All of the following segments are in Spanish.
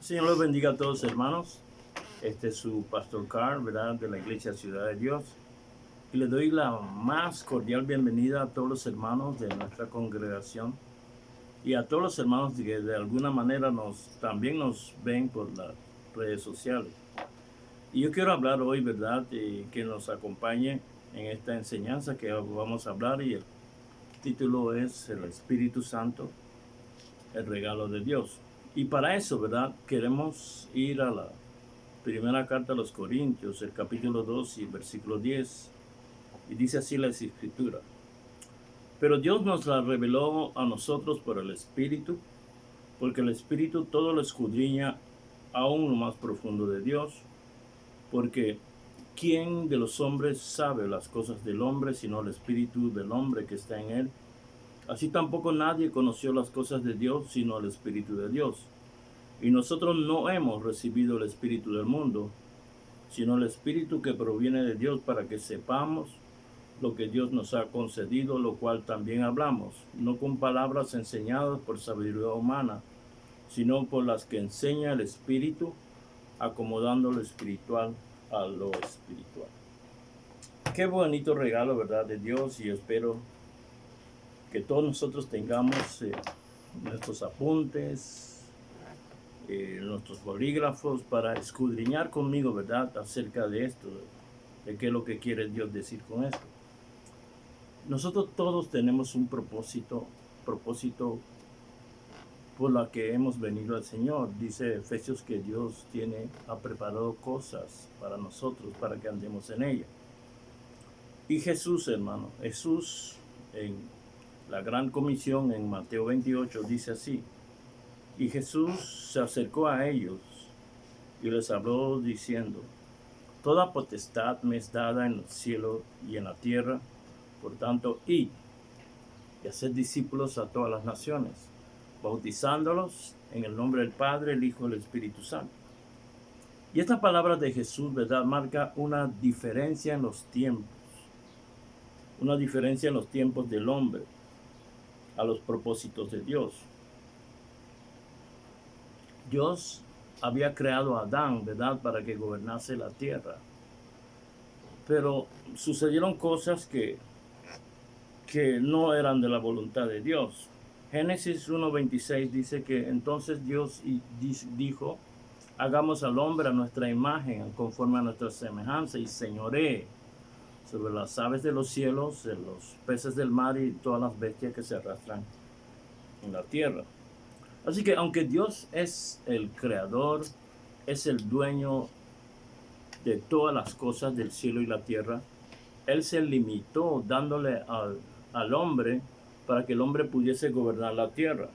Señor los bendiga a todos, hermanos. Este es su pastor Carl, ¿verdad? De la Iglesia Ciudad de Dios. Y le doy la más cordial bienvenida a todos los hermanos de nuestra congregación y a todos los hermanos que de alguna manera también nos ven por las redes sociales. Y yo quiero hablar hoy, ¿verdad? Que nos acompañe en esta enseñanza que vamos a hablar, y el título es El Espíritu Santo, el regalo de Dios. Y para eso, ¿verdad? Queremos ir a la primera carta a los Corintios, el capítulo 2 y versículo 10, y dice así la Escritura: pero Dios nos la reveló a nosotros por el Espíritu, porque el Espíritu todo lo escudriña aún lo más profundo de Dios, porque ¿quién de los hombres sabe las cosas del hombre sino el Espíritu del hombre que está en él? Así tampoco nadie conoció las cosas de Dios sino el Espíritu de Dios. Y nosotros no hemos recibido el Espíritu del mundo, sino el Espíritu que proviene de Dios, para que sepamos lo que Dios nos ha concedido, lo cual también hablamos, no con palabras enseñadas por sabiduría humana, sino por las que enseña el Espíritu, acomodando lo espiritual a lo espiritual. Qué bonito regalo, ¿verdad?, de Dios, y yo espero que todos nosotros tengamos nuestros apuntes, nuestros bolígrafos, para escudriñar conmigo, ¿verdad?, acerca de esto, de qué es lo que quiere Dios decir con esto. Nosotros todos tenemos un propósito por la que hemos venido al Señor. Dice Efesios que Dios ha preparado cosas para nosotros, para que andemos en ellas. Y Jesús, hermano, Jesús en la gran comisión en Mateo 28 dice así: y Jesús se acercó a ellos y les habló diciendo: toda potestad me es dada en el cielo y en la tierra. Por tanto, id y haced discípulos a todas las naciones, bautizándolos en el nombre del Padre, el Hijo y el Espíritu Santo. Y esta palabra de Jesús, ¿verdad?, marca una diferencia en los tiempos, del hombre a los propósitos de Dios. Dios había creado a Adán, ¿verdad?, para que gobernase la tierra. Pero sucedieron cosas que no eran de la voluntad de Dios. Génesis 1:26 dice que entonces Dios dijo: hagamos al hombre a nuestra imagen, conforme a nuestra semejanza, y señoree sobre las aves de los cielos, de los peces del mar y todas las bestias que se arrastran en la tierra. Así que aunque Dios es el creador, es el dueño de todas las cosas del cielo y la tierra, Él se limitó dándole al hombre para que el hombre pudiese gobernar la tierra.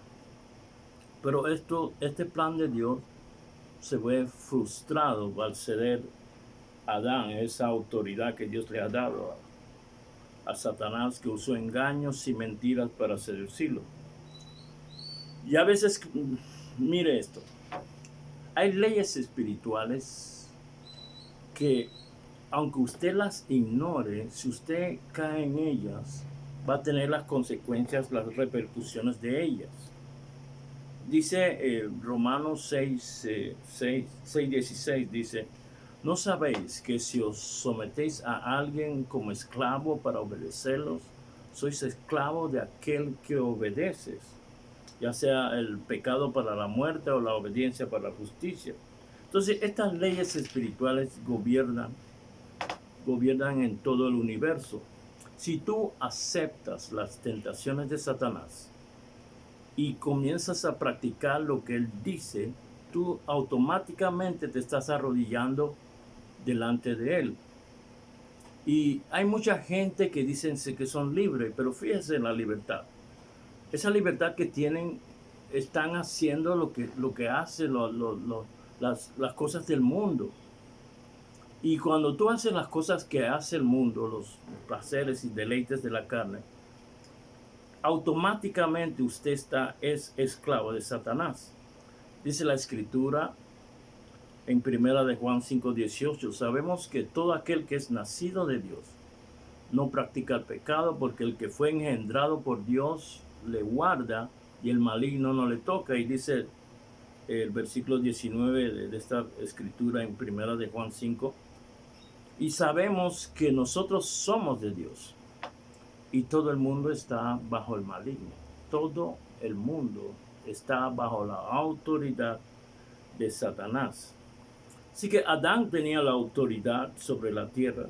Pero este plan de Dios se ve frustrado al ceder a Adán esa autoridad que Dios le ha dado a Satanás, que usó engaños y mentiras para seducirlo. Y a veces, mire esto, hay leyes espirituales que, aunque usted las ignore, si usted cae en ellas, va a tener las consecuencias, las repercusiones de ellas. Dice Romanos 6:16, dice: ¿no sabéis que si os sometéis a alguien como esclavo para obedecerlos, sois esclavo de aquel que obedeces, ya sea el pecado para la muerte o la obediencia para la justicia? Entonces, estas leyes espirituales gobiernan en todo el universo. Si tú aceptas las tentaciones de Satanás y comienzas a practicar lo que él dice, tú automáticamente te estás arrodillando delante de él. Y hay mucha gente que dicen que son libres, pero fíjense en la libertad. Esa libertad que tienen, están haciendo lo que hace las cosas del mundo. Y cuando tú haces las cosas que hace el mundo, los placeres y deleites de la carne, automáticamente usted es esclavo de Satanás. Dice la Escritura en 1 de Juan 5:18: sabemos que todo aquel que es nacido de Dios no practica el pecado, porque el que fue engendrado por Dios le guarda y el maligno no le toca. Y dice el versículo 19 de esta escritura en primera de Juan 5. Y sabemos que nosotros somos de Dios y todo el mundo está bajo el maligno. Todo el mundo está bajo la autoridad de Satanás. Así que Adán tenía la autoridad sobre la tierra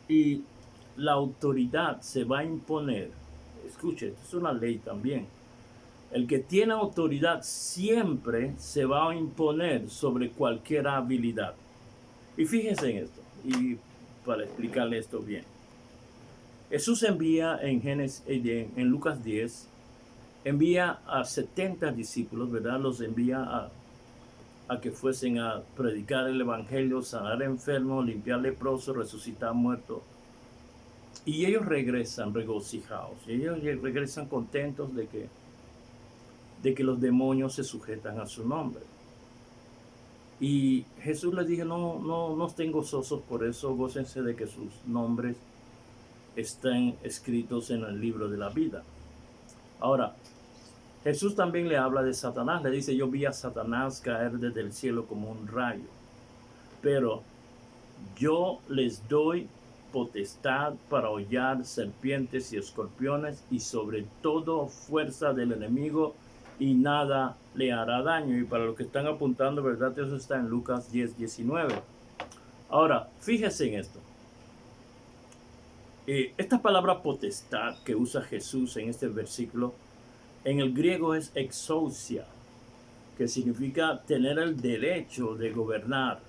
y la autoridad se va a imponer. Escuche, esto es una ley también. El que tiene autoridad siempre se va a imponer sobre cualquier habilidad. Y fíjense en esto, y para explicarle esto bien. Jesús envía en Lucas 10, envía a 70 discípulos, ¿verdad? Los envía a que fuesen a predicar el evangelio, sanar enfermos, limpiar leprosos, resucitar muertos. Y ellos regresan regocijados, y ellos regresan contentos de que los demonios se sujetan a su nombre. Y Jesús les dijo, no estén gozosos por eso, gócense de que sus nombres estén escritos en el libro de la vida. Ahora, Jesús también le habla de Satanás, le dice, yo vi a Satanás caer desde el cielo como un rayo, pero yo les doy potestad para hollar serpientes y escorpiones y sobre todo fuerza del enemigo y nada le hará daño. Y para los que están apuntando, ¿verdad? Eso está en Lucas 10, 19. Ahora, fíjense en esto. Esta palabra potestad que usa Jesús en este versículo, en el griego es exousia, que significa tener el derecho de gobernar.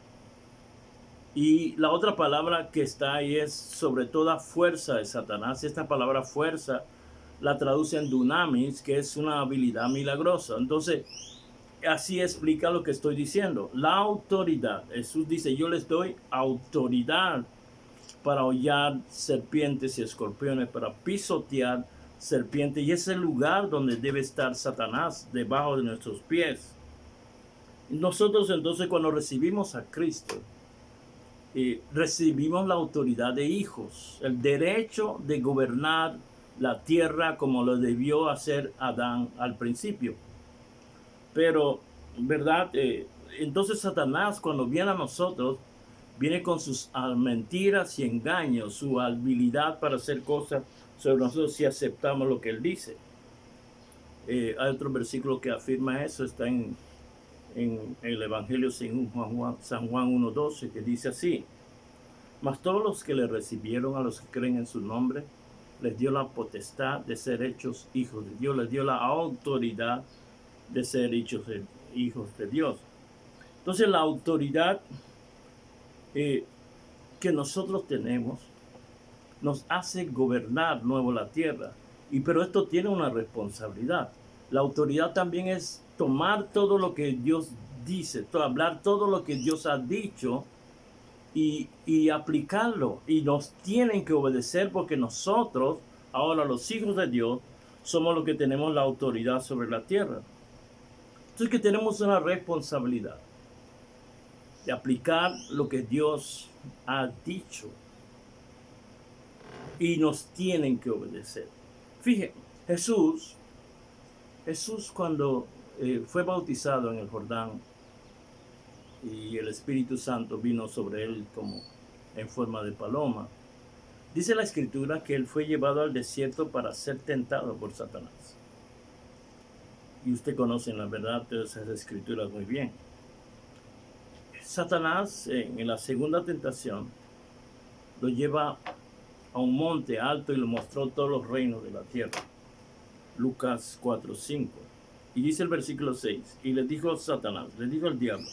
Y la otra palabra que está ahí es sobre toda fuerza de Satanás. Esta palabra fuerza la traducen dunamis, que es una habilidad milagrosa. Entonces, así explica lo que estoy diciendo. La autoridad. Jesús dice, yo les doy autoridad para hollar serpientes y escorpiones, para pisotear serpientes. Y es el lugar donde debe estar Satanás, debajo de nuestros pies. Nosotros entonces cuando recibimos a Cristo, recibimos la autoridad de hijos, el derecho de gobernar la tierra como lo debió hacer Adán al principio. Pero, ¿verdad? Entonces Satanás cuando viene a nosotros, viene con sus mentiras y engaños, su habilidad para hacer cosas sobre nosotros si aceptamos lo que él dice. Hay otro versículo que afirma eso, está en el Evangelio según San Juan 1:12, que dice así: mas todos los que le recibieron, a los que creen en su nombre, les dio la potestad de ser hechos hijos de Dios, les dio la autoridad de ser hechos hijos de Dios. Entonces la autoridad que nosotros tenemos nos hace gobernar nuevo la tierra. Pero esto tiene una responsabilidad. La autoridad también es tomar todo lo que Dios dice, hablar todo lo que Dios ha dicho y aplicarlo. Y nos tienen que obedecer porque nosotros, ahora los hijos de Dios, somos los que tenemos la autoridad sobre la tierra. Entonces que tenemos una responsabilidad de aplicar lo que Dios ha dicho. Y nos tienen que obedecer. Fíjense, Jesús cuando fue bautizado en el Jordán y el Espíritu Santo vino sobre él como en forma de paloma, dice la Escritura que él fue llevado al desierto para ser tentado por Satanás. Y usted conoce la verdad de esas Escrituras muy bien. Satanás en la segunda tentación lo lleva a un monte alto y le mostró todos los reinos de la tierra. Lucas 4:5. Y dice el versículo 6, y le dijo Satanás, le dijo el diablo,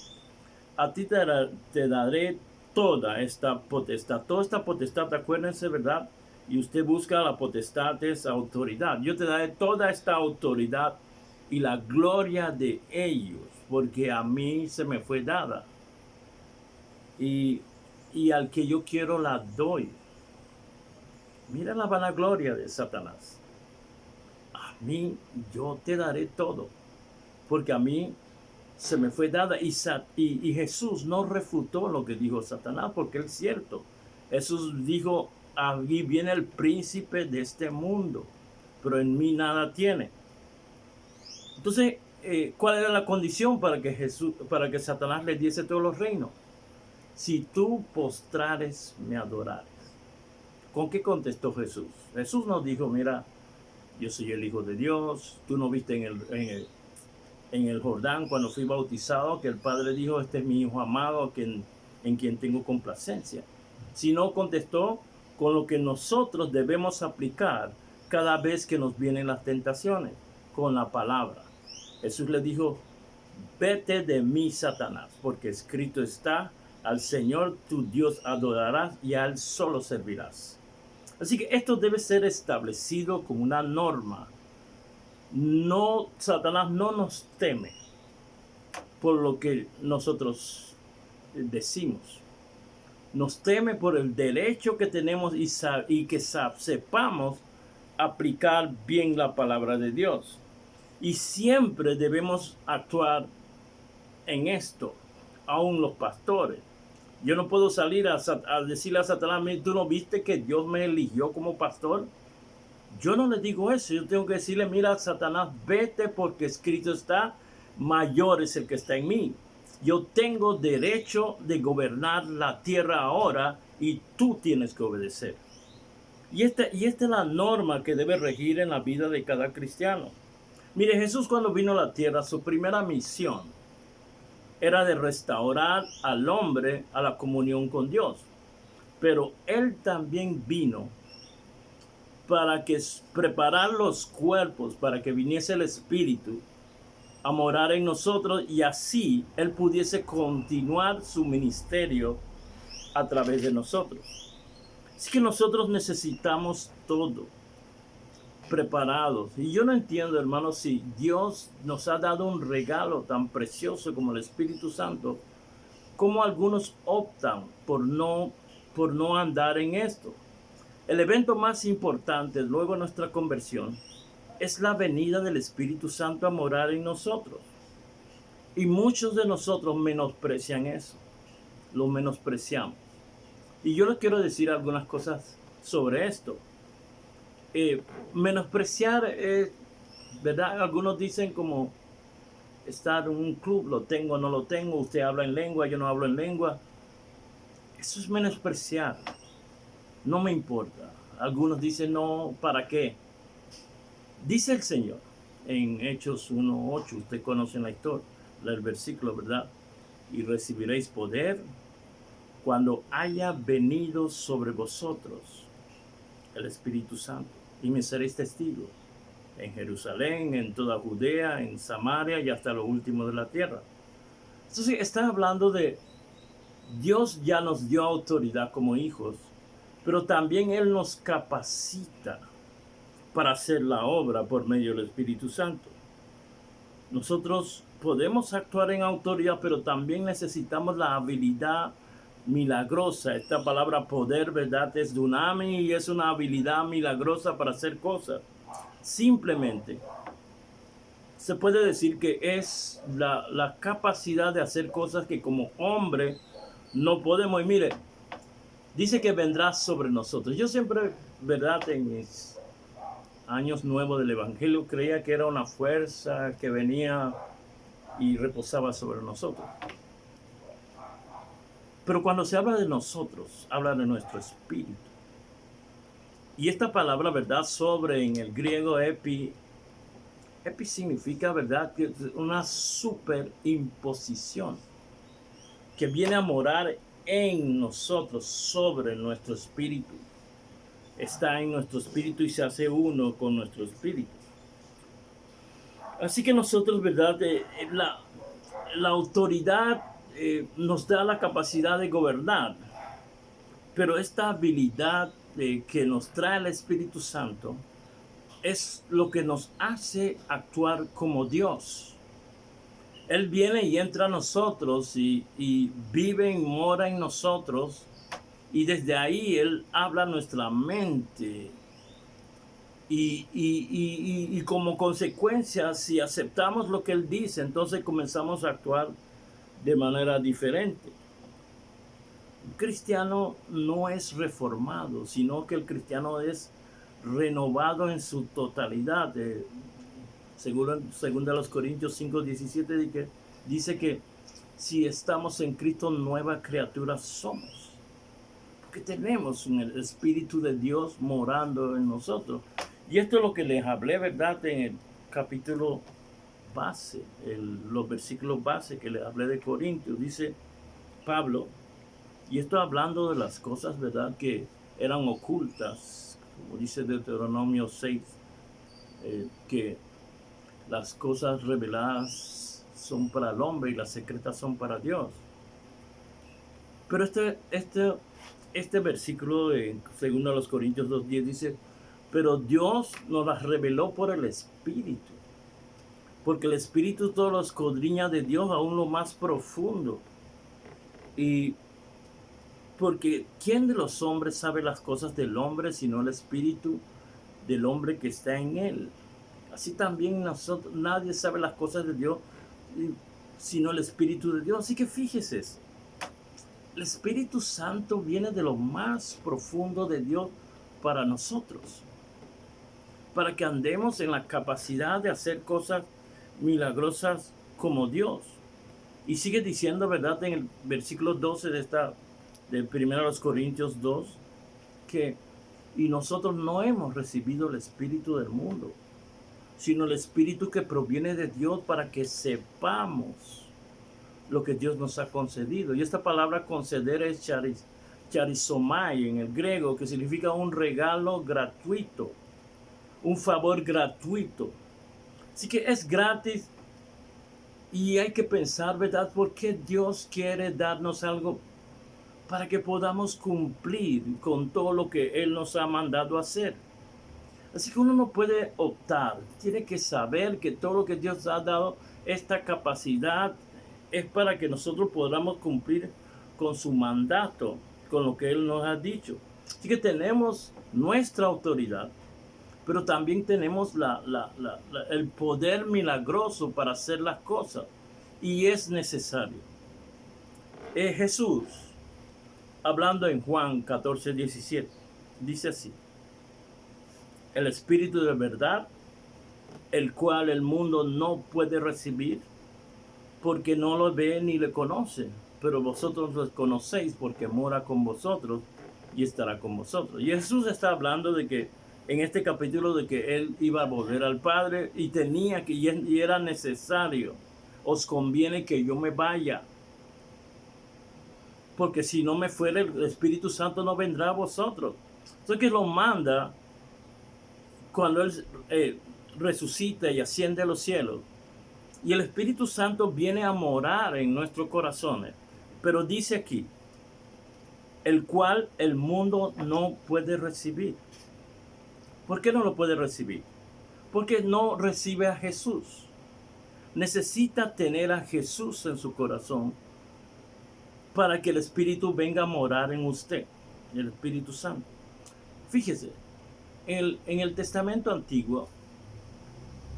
a ti te daré toda esta potestad, acuérdense, ¿verdad? Y usted busca la potestad, es autoridad. Yo te daré toda esta autoridad y la gloria de ellos, porque a mí se me fue dada. Y al que yo quiero la doy. Mira la vanagloria de Satanás. A mí yo te daré todo, porque a mí se me fue dada. Y Jesús no refutó lo que dijo Satanás, porque es cierto. Jesús dijo, aquí viene el príncipe de este mundo, pero en mí nada tiene. Entonces ¿cuál era la condición para que Satanás le diese todos los reinos? Si tú postrares, me adorares. ¿Con qué contestó Jesús? Jesús nos dijo, mira, yo soy el Hijo de Dios. Tú no viste en el Jordán cuando fui bautizado que el Padre dijo, este es mi Hijo amado en quien tengo complacencia. Sino contestó con lo que nosotros debemos aplicar cada vez que nos vienen las tentaciones, con la palabra. Jesús le dijo, vete de mí, Satanás, porque escrito está, al Señor tu Dios adorarás y a Él solo servirás. Así que esto debe ser establecido como una norma. No, Satanás no nos teme por lo que nosotros decimos. Nos teme por el derecho que tenemos y que sepamos aplicar bien la palabra de Dios. Y siempre debemos actuar en esto, aún los pastores. Yo no puedo salir a decirle a Satanás, ¿tú no viste que Dios me eligió como pastor? Yo no le digo eso, yo tengo que decirle, mira, Satanás, vete porque escrito está, mayor es el que está en mí. Yo tengo derecho de gobernar la tierra ahora y tú tienes que obedecer. Y esta es la norma que debe regir en la vida de cada cristiano. Mire, Jesús cuando vino a la tierra, su primera misión era de restaurar al hombre a la comunión con Dios. Pero Él también vino para preparar los cuerpos, para que viniese el Espíritu a morar en nosotros y así Él pudiese continuar su ministerio a través de nosotros. Así que nosotros necesitamos todo preparados. Y yo no entiendo, hermanos, si Dios nos ha dado un regalo tan precioso como el Espíritu Santo, cómo algunos optan por no andar en esto. El evento más importante luego de nuestra conversión es la venida del Espíritu Santo a morar en nosotros. Y muchos de nosotros menosprecian eso. Lo menospreciamos. Y yo les quiero decir algunas cosas sobre esto. Menospreciar, ¿verdad? Algunos dicen como estar en un club, lo tengo, no lo tengo, usted habla en lengua, yo no hablo en lengua. Eso es menospreciar. No me importa. Algunos dicen, no, ¿para qué? Dice el Señor en Hechos 1:8, usted conoce la historia, el versículo, ¿verdad? Y recibiréis poder cuando haya venido sobre vosotros el Espíritu Santo. Y me seréis testigos en Jerusalén, en toda Judea, en Samaria y hasta lo último de la tierra. Entonces está hablando de Dios ya nos dio autoridad como hijos, pero también Él nos capacita para hacer la obra por medio del Espíritu Santo. Nosotros podemos actuar en autoridad, pero también necesitamos la habilidad milagrosa. Esta palabra poder, ¿verdad? Es dunami y es una habilidad milagrosa para hacer cosas. Simplemente se puede decir que es la capacidad de hacer cosas que como hombre no podemos. Y mire, dice que vendrá sobre nosotros. Yo siempre, ¿verdad? En mis años nuevos del Evangelio creía que era una fuerza que venía y reposaba sobre nosotros. Pero cuando se habla de nosotros, habla de nuestro espíritu. Y esta palabra, ¿verdad? Sobre en el griego epi significa, ¿verdad? Que una superimposición que viene a morar en nosotros, sobre nuestro espíritu. Está en nuestro espíritu y se hace uno con nuestro espíritu. Así que nosotros, ¿verdad? La autoridad nos da la capacidad de gobernar, pero esta habilidad que nos trae el Espíritu Santo es lo que nos hace actuar como Dios. Él viene y entra a nosotros y vive y mora en nosotros, y desde ahí Él habla a nuestra mente. Y como consecuencia, si aceptamos lo que Él dice, entonces comenzamos a actuar de manera diferente. Un cristiano no es reformado, sino que el cristiano es renovado en su totalidad. según de los Corintios 5:17, dice que si estamos en Cristo, nueva criatura somos. Porque tenemos el Espíritu de Dios morando en nosotros. Y esto es lo que les hablé, ¿verdad? En el capítulo base, los versículos base que les hablé de Corintios. Dice Pablo, y esto hablando de las cosas, ¿verdad? Que eran ocultas, como dice Deuteronomio 6, que las cosas reveladas son para el hombre y las secretas son para Dios. Pero este versículo en 2 Corintios 2:10 dice, pero Dios nos las reveló por el Espíritu, porque el Espíritu todo lo escudriña de Dios aún lo más profundo. Y porque ¿quién de los hombres sabe las cosas del hombre sino el Espíritu del hombre que está en él? Así también nosotros, nadie sabe las cosas de Dios sino el Espíritu de Dios. Así que fíjese, el Espíritu Santo viene de lo más profundo de Dios para nosotros, para que andemos en la capacidad de hacer cosas milagrosas como Dios. Y sigue diciendo, ¿verdad? En el versículo 12 de 1 Corintios 2, que y nosotros no hemos recibido el Espíritu del mundo, sino el Espíritu que proviene de Dios para que sepamos lo que Dios nos ha concedido. Y esta palabra conceder es charizomai en el griego, que significa un regalo gratuito, un favor gratuito. Así que es gratis y hay que pensar, ¿verdad? ¿Por qué Dios quiere darnos algo? Para que podamos cumplir con todo lo que Él nos ha mandado hacer. Así que uno no puede optar, tiene que saber que todo lo que Dios ha dado, esta capacidad, es para que nosotros podamos cumplir con su mandato, con lo que Él nos ha dicho. Así que tenemos nuestra autoridad, pero también tenemos el poder milagroso para hacer las cosas. Y es necesario. Jesús, hablando en Juan 14:17, dice así, el Espíritu de verdad, el cual el mundo no puede recibir, porque no lo ve ni le conoce, pero vosotros lo conocéis porque mora con vosotros y estará con vosotros. Y Jesús está hablando de que en este capítulo de que Él iba a volver al Padre y tenía que, y era necesario, os conviene que yo me vaya, porque si no me fuera el Espíritu Santo no vendrá a vosotros. Entonces que lo manda cuando Él resucita y asciende a los cielos. Y el Espíritu Santo viene a morar en nuestros corazones. Pero dice aquí, el cual el mundo no puede recibir. ¿Por qué no lo puede recibir? Porque no recibe a Jesús. Necesita tener a Jesús en su corazón para que el Espíritu venga a morar en usted, el Espíritu Santo. Fíjese, en el Testamento Antiguo,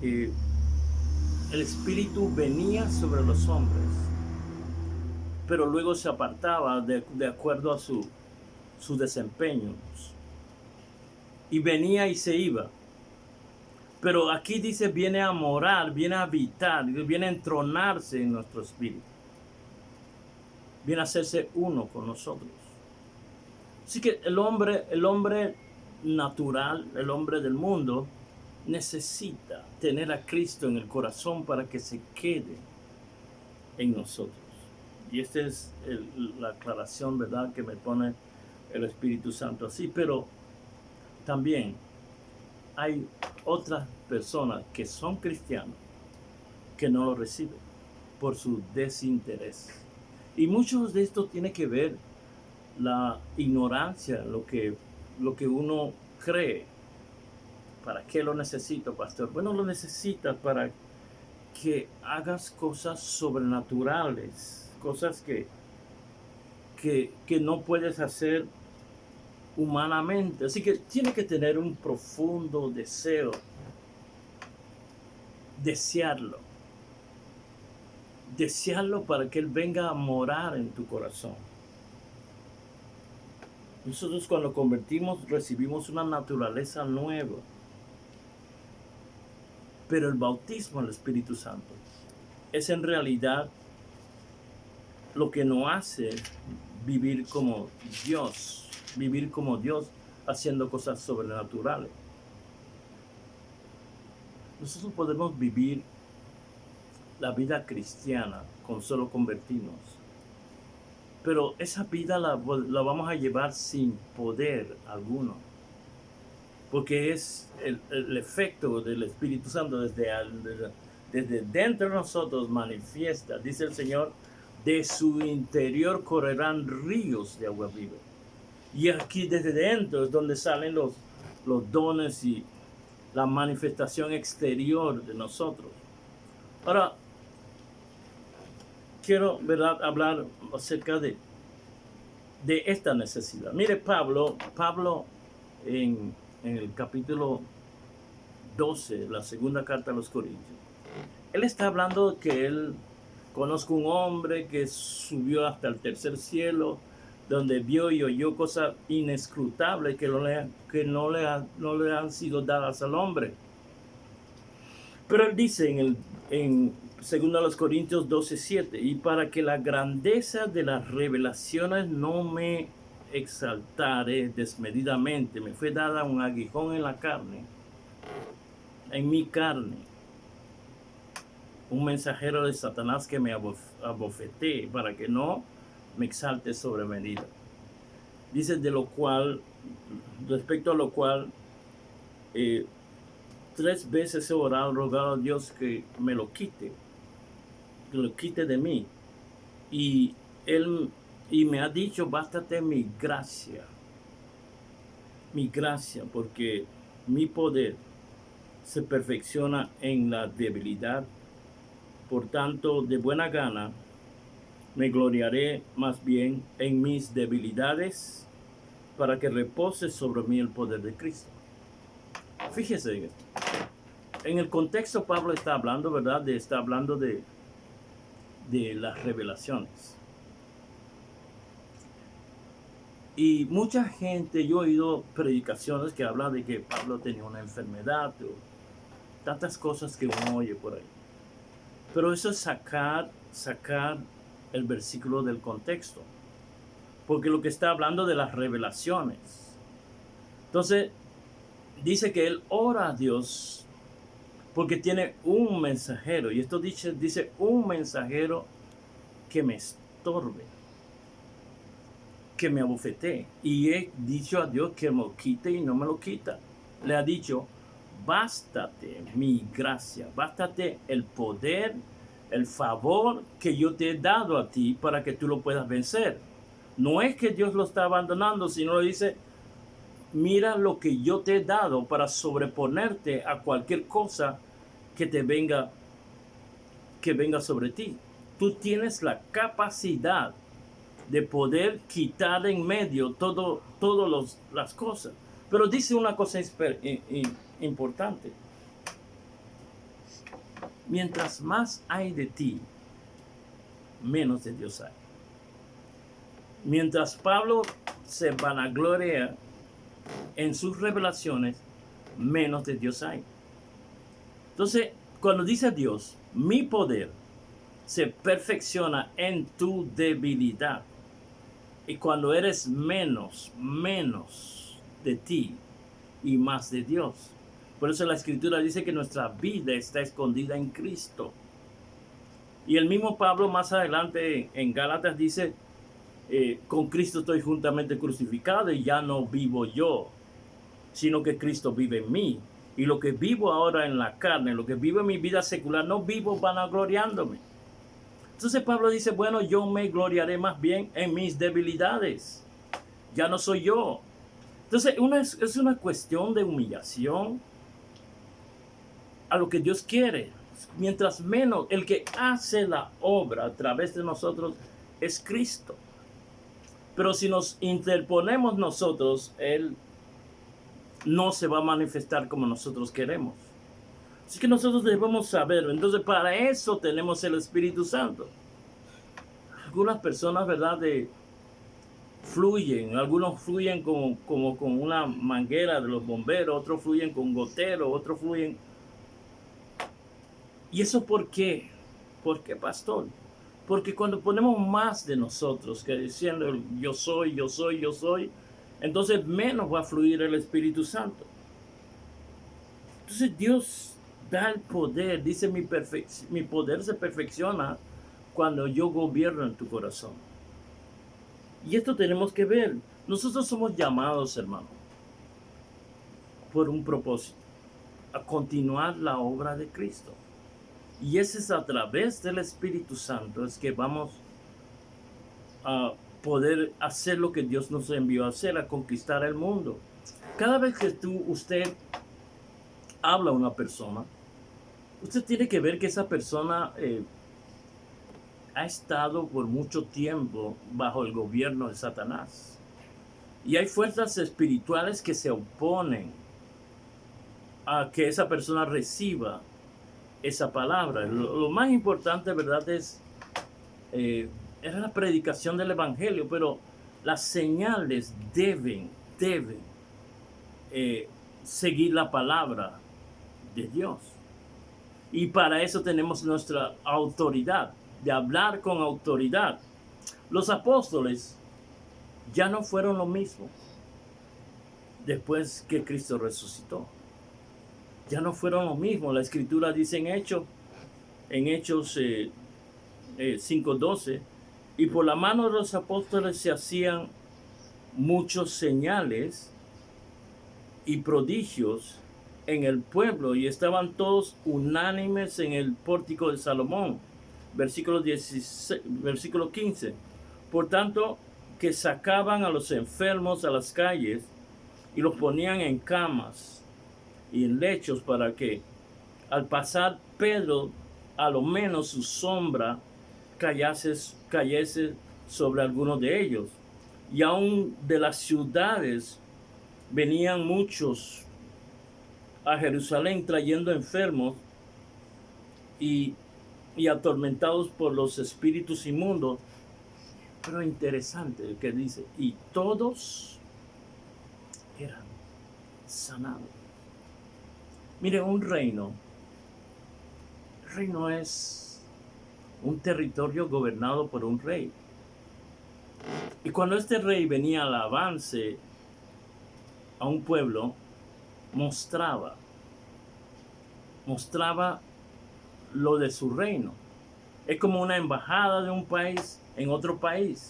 el Espíritu venía sobre los hombres, pero luego se apartaba de acuerdo a su desempeño. Y venía y se iba. Pero aquí dice, viene a morar, viene a habitar, viene a entronarse en nuestro espíritu. Viene a hacerse uno con nosotros. Así que el hombre natural, el hombre del mundo, necesita tener a Cristo en el corazón para que se quede en nosotros. Y esta es la aclaración, ¿verdad?, que me pone el Espíritu Santo así. Pero también hay otras personas que son cristianos que no lo reciben por su desinterés. Y muchos de esto tiene que ver la ignorancia, lo que uno cree. ¿Para qué lo necesito, pastor? Bueno, lo necesitas para que hagas cosas sobrenaturales, cosas que no puedes hacer humanamente. Así que tiene que tener un profundo deseo, desearlo para que Él venga a morar en tu corazón. Nosotros cuando convertimos recibimos una naturaleza nueva. Pero el bautismo del Espíritu Santo es en realidad lo que nos hace vivir como Dios haciendo cosas sobrenaturales. Nosotros podemos vivir la vida cristiana con solo convertirnos, pero esa vida la vamos a llevar sin poder alguno, porque es el efecto del Espíritu Santo desde dentro de nosotros manifiesta, dice el Señor, de su interior correrán ríos de agua viva. Y aquí desde dentro es donde salen los dones y la manifestación exterior de nosotros. Ahora, quiero, ¿verdad?, hablar acerca de esta necesidad. Mire, Pablo en el capítulo 12, la segunda carta a los Corintios, él está hablando que él conozco un hombre que subió hasta el tercer cielo, donde vio y oyó cosas inescrutables que no le han sido dadas al hombre. Pero él dice en 2 Corintios 12:7, y para que la grandeza de las revelaciones no me exaltare desmedidamente, me fue dada un aguijón en la carne, en mi carne, un mensajero de Satanás que me abofetee, para que no me exalte sobre medida. Dice, respecto a lo cual, 3 veces he orado, rogado a Dios que me lo quite, de mí. Y él me ha dicho, bástate mi gracia, porque mi poder se perfecciona en la debilidad. Por tanto, de buena gana me gloriaré más bien en mis debilidades, para que repose sobre mí el poder de Cristo. Fíjese, en el contexto Pablo está hablando, ¿verdad? Está hablando de las revelaciones. Y mucha gente, yo he oído predicaciones que hablan de que Pablo tenía una enfermedad, o tantas cosas que uno oye por ahí. Pero eso es sacar el versículo del contexto, porque lo que está hablando de las revelaciones. Entonces, dice que él ora a Dios porque tiene un mensajero, y esto dice un mensajero que me estorbe, que me abofetee, y he dicho a Dios que me lo quite y no me lo quita. Le ha dicho, bástate mi gracia, bástate el poder, el favor que yo te he dado a ti para que tú lo puedas vencer. No es que Dios lo está abandonando, sino le dice, mira lo que yo te he dado para sobreponerte a cualquier cosa que venga sobre ti. Tú tienes la capacidad de poder quitar en medio todas las cosas. Pero dice una cosa importante. Mientras más hay de ti, menos de Dios hay. Mientras Pablo se vanagloria en sus revelaciones, menos de Dios hay. Entonces, cuando dice Dios, mi poder se perfecciona en tu debilidad. Y cuando eres menos de ti y más de Dios. Por eso la Escritura dice que nuestra vida está escondida en Cristo. Y el mismo Pablo más adelante en Gálatas dice, con Cristo estoy juntamente crucificado y ya no vivo yo, sino que Cristo vive en mí. Y lo que vivo ahora en la carne, lo que vivo en mi vida secular, no vivo vanagloriándome. Entonces Pablo dice, bueno, yo me gloriaré más bien en mis debilidades. Ya no soy yo. Entonces es una cuestión de humillación a lo que Dios quiere. Mientras menos, el que hace la obra a través de nosotros es Cristo. Pero si nos interponemos nosotros, Él no se va a manifestar como nosotros queremos. Así que nosotros debemos saberlo. Entonces, para eso tenemos el Espíritu Santo. Algunas personas, ¿verdad?, fluyen. Algunos fluyen como con una manguera de los bomberos. Otros fluyen con gotero. Otros fluyen ¿Y eso por qué? ¿Por qué, pastor? Porque cuando ponemos más de nosotros que diciendo yo soy, yo soy, yo soy, entonces menos va a fluir el Espíritu Santo. Entonces Dios da el poder, dice mi poder se perfecciona cuando yo gobierno en tu corazón. Y esto tenemos que ver. Nosotros somos llamados, hermano, por un propósito, a continuar la obra de Cristo. Y ese es a través del Espíritu Santo es que vamos a poder hacer lo que Dios nos envió a hacer, a conquistar el mundo. Cada vez que usted habla a una persona, usted tiene que ver que esa persona ha estado por mucho tiempo bajo el gobierno de Satanás. Y hay fuerzas espirituales que se oponen a que esa persona reciba esa palabra. Lo más importante, ¿verdad? Es la predicación del Evangelio, pero las señales deben seguir la palabra de Dios. Y para eso tenemos nuestra autoridad, de hablar con autoridad. Los apóstoles ya no fueron lo mismo después que Cristo resucitó. Ya no fueron lo mismo. La Escritura dice en Hechos 5:12, y por la mano de los apóstoles se hacían muchos señales y prodigios en el pueblo, y estaban todos unánimes en el pórtico de Salomón. Versículo 15. Por tanto, que sacaban a los enfermos a las calles y los ponían en camas y en lechos, para que al pasar Pedro, a lo menos su sombra cayese sobre algunos de ellos. Y aún de las ciudades venían muchos a Jerusalén trayendo enfermos y atormentados por los espíritus inmundos. Pero interesante que dice, y todos eran sanados. Mire, el reino es un territorio gobernado por un rey. Y cuando este rey venía al avance a un pueblo, mostraba lo de su reino. Es como una embajada de un país en otro país.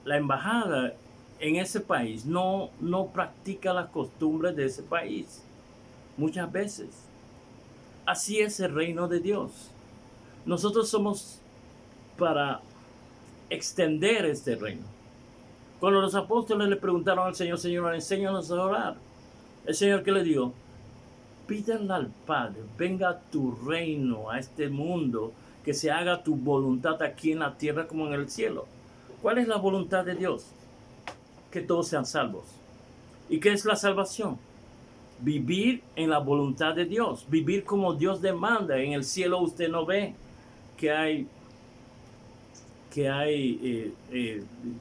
La embajada en ese país no practica las costumbres de ese país. Muchas veces. Así es el reino de Dios. Nosotros somos para extender este reino. Cuando los apóstoles le preguntaron al Señor, Señor, enséñanos a orar, el Señor, ¿qué le dijo? Pídanle al Padre, venga tu reino a este mundo, que se haga tu voluntad aquí en la tierra como en el cielo. ¿Cuál es la voluntad de Dios? Que todos sean salvos. ¿Y qué es la salvación? Vivir en la voluntad de Dios, vivir como Dios demanda. En el cielo usted no ve que hay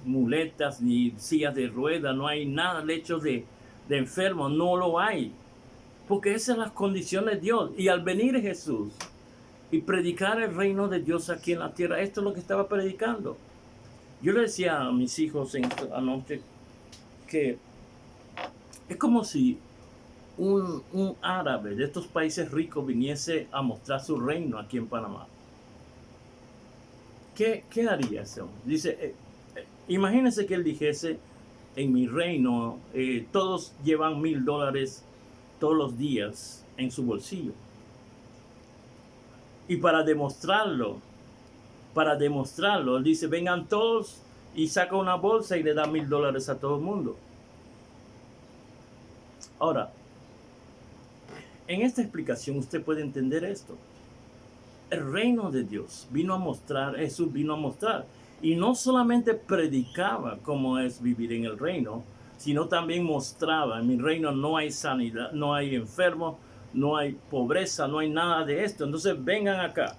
muletas ni sillas de ruedas, no hay nada lechos de enfermos, no lo hay. Porque esas son las condiciones de Dios. Y al venir Jesús y predicar el reino de Dios aquí en la tierra, esto es lo que estaba predicando. Yo le decía a mis hijos anoche que es como si un árabe de estos países ricos viniese a mostrar su reino aquí en Panamá. ¿Qué haría ese hombre? Dice, imagínense que él dijese, en mi reino todos llevan $1,000 todos los días en su bolsillo. Y para demostrarlo, él dice, vengan todos, y saca una bolsa y le da $1,000 a todo el mundo. Ahora, en esta explicación usted puede entender esto. El reino de Dios Jesús vino a mostrar. Y no solamente predicaba cómo es vivir en el reino, sino también mostraba, en mi reino no hay sanidad, no hay enfermos, no hay pobreza, no hay nada de esto. Entonces vengan acá.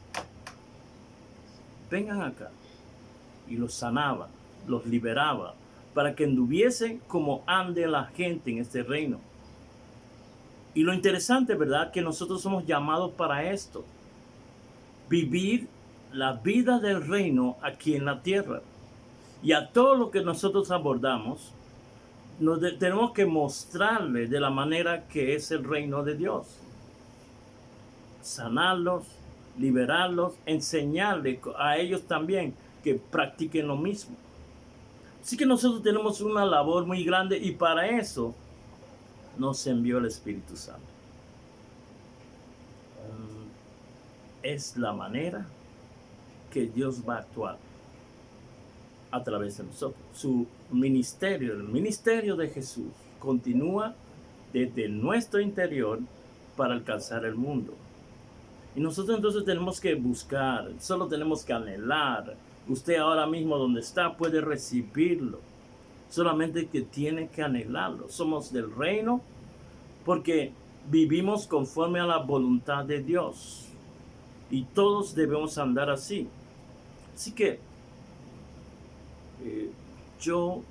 Y los sanaba, los liberaba, para que anduviesen como ande la gente en este reino. Y lo interesante, ¿verdad?, que nosotros somos llamados para esto. vivir la vida del reino aquí en la tierra. Y a todo lo que nosotros abordamos, tenemos que mostrarle de la manera que es el reino de Dios. Sanarlos, liberarlos, enseñarles a ellos también que practiquen lo mismo. Así que nosotros tenemos una labor muy grande y para eso nos envió el Espíritu Santo. Es la manera que Dios va a actuar a través de nosotros. Su ministerio, el ministerio de Jesús, continúa desde nuestro interior para alcanzar el mundo. Y nosotros entonces tenemos que buscar, solo tenemos que anhelar. Usted ahora mismo donde está puede recibirlo. Solamente que tiene que anhelarlo. Somos del reino porque vivimos conforme a la voluntad de Dios. Y todos debemos andar así. Así que yo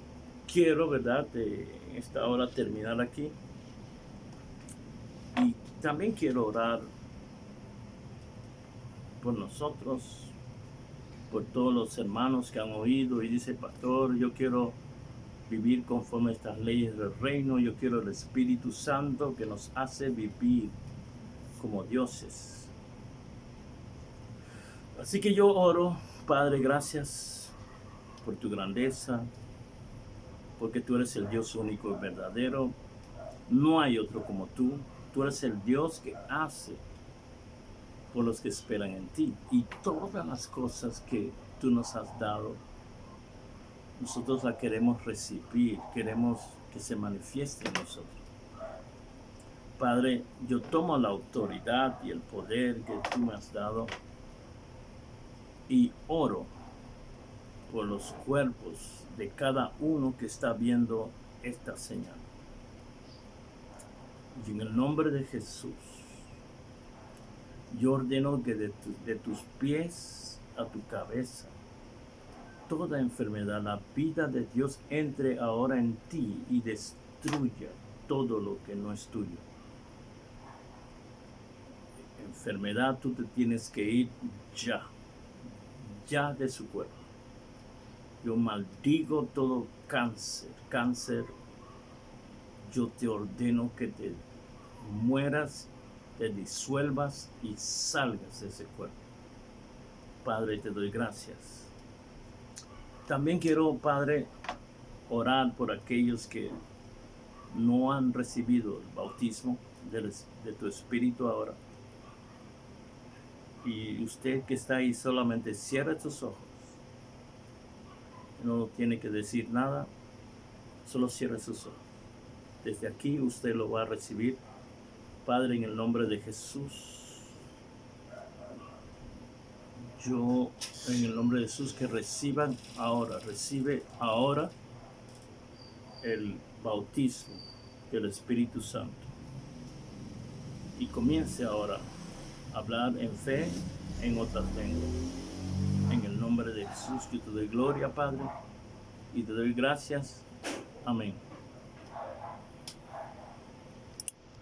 quiero, ¿verdad?, de esta hora terminar aquí. Y también quiero orar por nosotros, por todos los hermanos que han oído y dice, pastor, yo quiero vivir conforme a estas leyes del reino, yo quiero el Espíritu Santo que nos hace vivir como dioses. Así que yo oro, Padre, gracias por tu grandeza, porque tú eres el Dios único y verdadero, no hay otro como tú eres el Dios que hace por los que esperan en ti. Y todas las cosas que tú nos has dado, nosotros las queremos recibir, queremos que se manifieste en nosotros. Padre, yo tomo la autoridad y el poder que tú me has dado y oro por los cuerpos de cada uno que está viendo esta señal. Y en el nombre de Jesús, yo ordeno que de tus pies a tu cabeza, toda enfermedad, la vida de Dios entre ahora en ti y destruya todo lo que no es tuyo. Enfermedad, tú te tienes que ir ya de su cuerpo. Yo maldigo todo cáncer. Yo te ordeno que te mueras, te disuelvas y salgas de ese cuerpo. Padre, te doy gracias. También quiero, Padre, orar por aquellos que no han recibido el bautismo de tu Espíritu ahora. Y usted que está ahí, solamente cierre sus ojos. No tiene que decir nada, solo cierre sus ojos. Desde aquí usted lo va a recibir. Padre, en el nombre de Jesús, yo en el nombre de Jesús que recibe ahora el bautismo del Espíritu Santo. Y comience ahora a hablar en fe en otras lenguas. En el nombre de Jesús, yo te doy gloria, Padre, y te doy gracias. Amén.